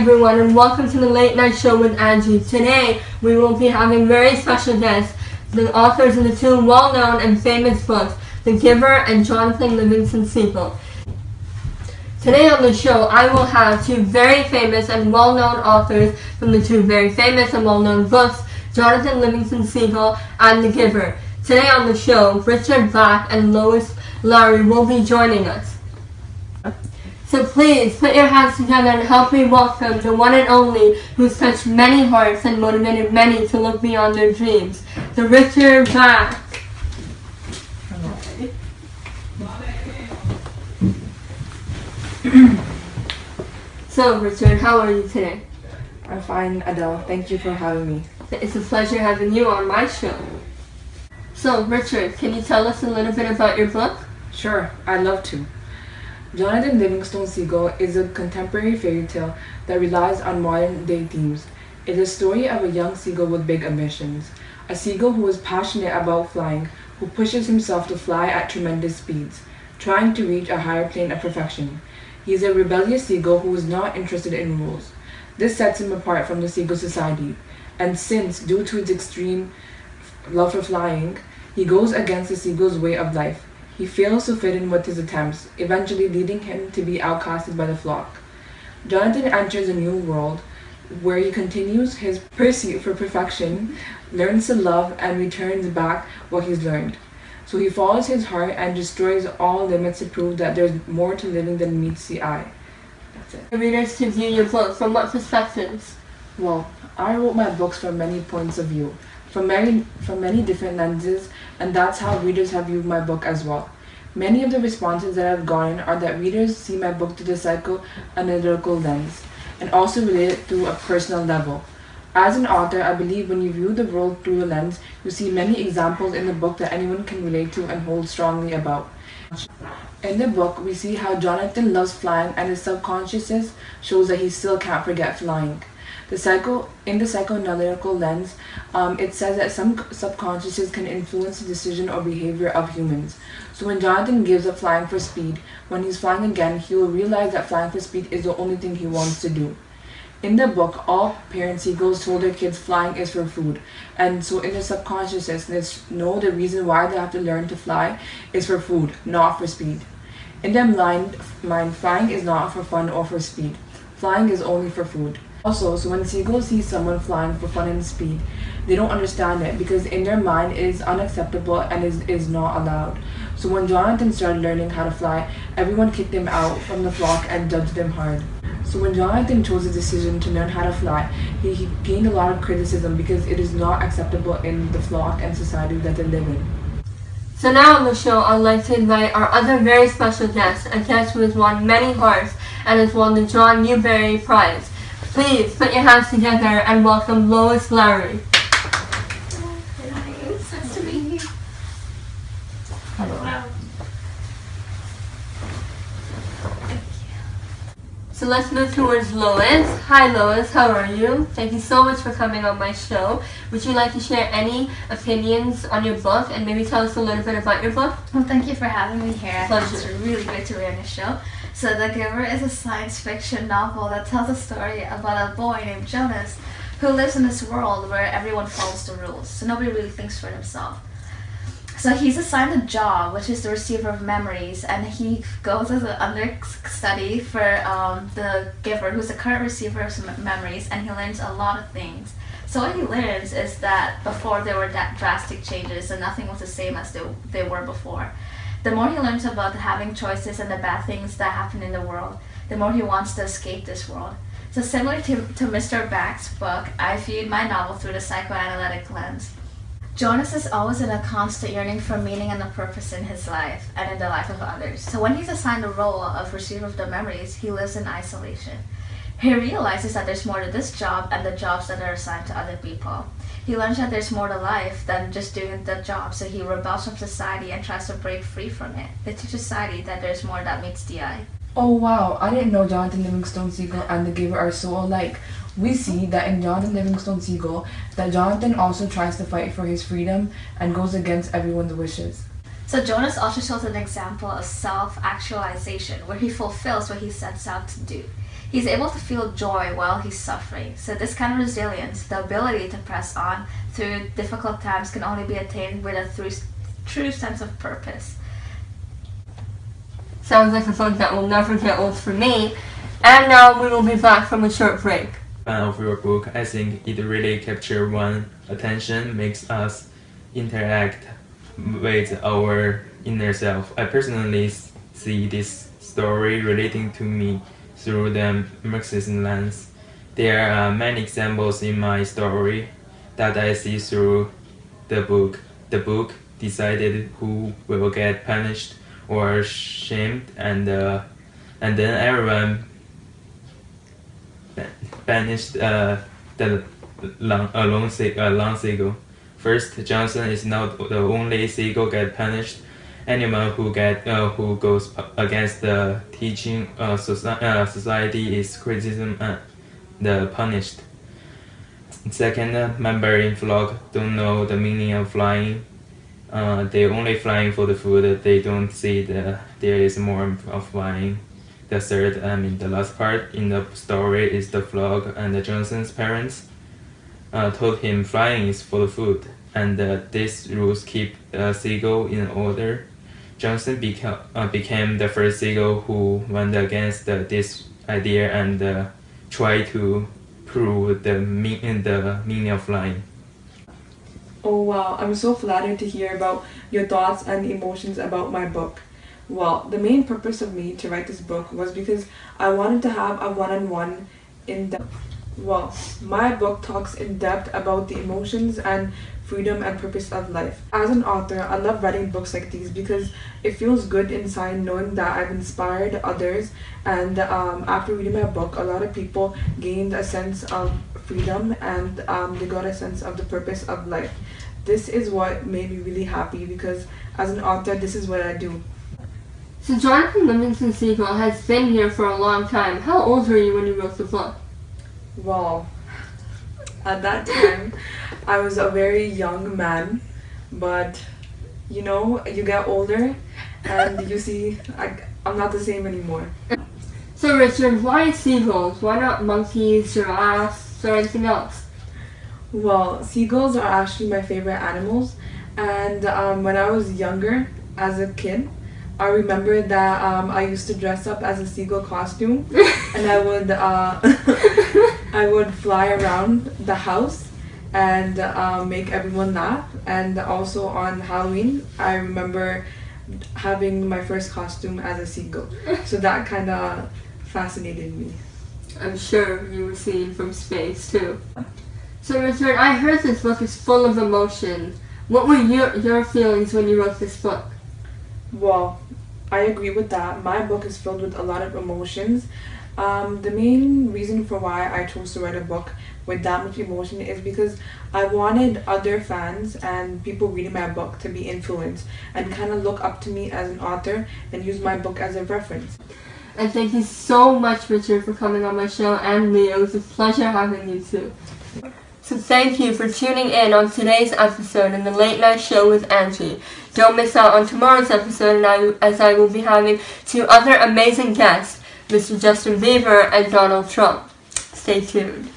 everyone, and welcome to the Late Night Show with Angie. Today we will be having very special guests, the authors of the two well-known and famous books, The Giver and Jonathan Livingston Seagull. Today on the show I will have two very famous and well-known authors from the two very famous and well-known books, Jonathan Livingston Seagull and The Giver. Today on the show, Richard Black and Lois Lowry will be joining us. So please, put your hands together and help me welcome the one and only who's touched many hearts and motivated many to look beyond their dreams, the Richard Black. So, Richard, how are you today? I'm fine, Adele. Thank you for having me. It's a pleasure having you on my show. So, Richard, can you tell us a little bit about your book? Sure, I'd love to. Jonathan Livingston Seagull is a contemporary fairy tale that relies on modern-day themes. It's a story of a young seagull with big ambitions. A seagull who is passionate about flying, who pushes himself to fly at tremendous speeds, trying to reach a higher plane of perfection. He is a rebellious seagull who is not interested in rules. This sets him apart from the seagull society, and since, due to its extreme love for flying, he goes against the seagull's way of life, he fails to fit in with his attempts, eventually leading him to be outcasted by the flock. Jonathan enters a new world where he continues his pursuit for perfection, learns to love, and returns back what he's learned. So he follows his heart and destroys all limits to prove that there's more to living than meets the eye. That's it. Readers to view your book from what perspectives? Well, I wrote my books from many points of view, from many different lenses, and that's how readers have viewed my book as well. Many of the responses that I've gotten are that readers see my book through the psychoanalytical lens, and also relate it through a personal level. As an author, I believe when you view the world through a lens, you see many examples in the book that anyone can relate to and hold strongly about. In the book, we see how Jonathan loves flying and his subconsciousness shows that he still can't forget flying. In the psychoanalytical lens, it says that some subconsciouses can influence the decision or behavior of humans. So when Jonathan gives up flying for speed, when he's flying again, he will realize that flying for speed is the only thing he wants to do. In the book, all parent seagulls told their kids flying is for food, and so in their subconsciousness, they know the reason why they have to learn to fly is for food, not for speed. In their mind, flying is not for fun or for speed. Flying is only for food. Also, so when seagulls see someone flying for fun and speed, they don't understand it because in their mind it is unacceptable and is not allowed. So when Jonathan started learning how to fly, everyone kicked him out from the flock and judged him hard. So when Jonathan chose the decision to learn how to fly, he gained a lot of criticism because it is not acceptable in the flock and society that they live in. So now on the show, I'd like to invite our other very special guest, a guest who has won many hearts and has won the John Newbery Prize. Please put your hands together and welcome Lois Lowry. Nice to meet you. Wow. So let's move towards Lois. Hi Lois, how are you? Thank you so much for coming on my show. Would you like to share any opinions on your book and maybe tell us a little bit about your book? Well, thank you for having me here. Pleasure. It's really great to be on your show. So The Giver is a science fiction novel that tells a story about a boy named Jonas who lives in this world where everyone follows the rules, so nobody really thinks for themselves. So he's assigned a job, which is the receiver of memories, and he goes as an understudy for the Giver, who's the current receiver of memories, and he learns a lot of things. So what he learns is that before there were drastic changes and nothing was the same as they were before. The more he learns about having choices and the bad things that happen in the world, the more he wants to escape this world. So similar to Mr. Black's book, I viewed my novel through the psychoanalytic lens. Jonas is always in a constant yearning for meaning and a purpose in his life and in the life of others. So when he's assigned the role of receiver of the memories, he lives in isolation. He realizes that there's more to this job and the jobs that are assigned to other people. He learns that there's more to life than just doing the job, so he rebels from society and tries to break free from it. They teach society that there's more that meets the eye. Oh wow, I didn't know Jonathan Livingston Seagull and The Giver are so alike. We see that in Jonathan Livingston Seagull, that Jonathan also tries to fight for his freedom and goes against everyone's wishes. So Jonas also shows an example of self-actualization, where he fulfills what he sets out to do. He's able to feel joy while he's suffering. So this kind of resilience, the ability to press on through difficult times, can only be attained with a true sense of purpose. Sounds like a book that will never get old for me. And now we will be back from a short break. Of your book, I think it really captures one's attention, makes us interact with our inner self. I personally see this story relating to me through the Marxism lens. There are many examples in my story that I see through the book. The book decided who will get punished or shamed, and then everyone banished long seagull. First, Johnson is not the only seagull get punished. Anyone who goes against the teaching society is criticism the punished. Second, member in flock don't know the meaning of flying. They only flying for the food. They don't see there is more of flying. The third, the last part in the story is the flock, and Johnson's parents told him flying is for the food, and these rules keep the seagull in order. Johnson became the first seagull who went against this idea and tried to prove the meaning of flying. Oh wow, I'm so flattered to hear about your thoughts and emotions about my book. Well, the main purpose of me to write this book was because I wanted to have a one-on-one in-depth. Well, my book talks in depth about the emotions and freedom and purpose of life. As an author, I love writing books like these because it feels good inside knowing that I've inspired others, and after reading my book, a lot of people gained a sense of freedom and they got a sense of the purpose of life. This is what made me really happy because as an author, this is what I do. So Jonathan Livingston Seagull has been here for a long time. How old were you when you wrote the book? Well, at that time, I was a very young man, but you know, you get older and you see I'm not the same anymore. So Richard, why seagulls? Why not monkeys, giraffes, or anything else? Well, seagulls are actually my favorite animals, and when I was younger, as a kid, I remember that I used to dress up as a seagull costume, and I would I would fly around the house and make everyone laugh. And also on Halloween, I remember having my first costume as a seagull. So that kind of fascinated me. I'm sure you were seen from space too. So Richard, I heard this book is full of emotion. What were your feelings when you wrote this book? Well, I agree with that. My book is filled with a lot of emotions. The main reason for why I chose to write a book with that much emotion is because I wanted other fans and people reading my book to be influenced and kind of look up to me as an author and use my book as a reference. And thank you so much, Richard, for coming on my show, and Leo. It was a pleasure having you too. So thank you for tuning in on today's episode in the Late Night Show with Angie. Don't miss out on tomorrow's episode, as I will be having two other amazing guests, Mr. Justin Bieber and Donald Trump. Stay tuned.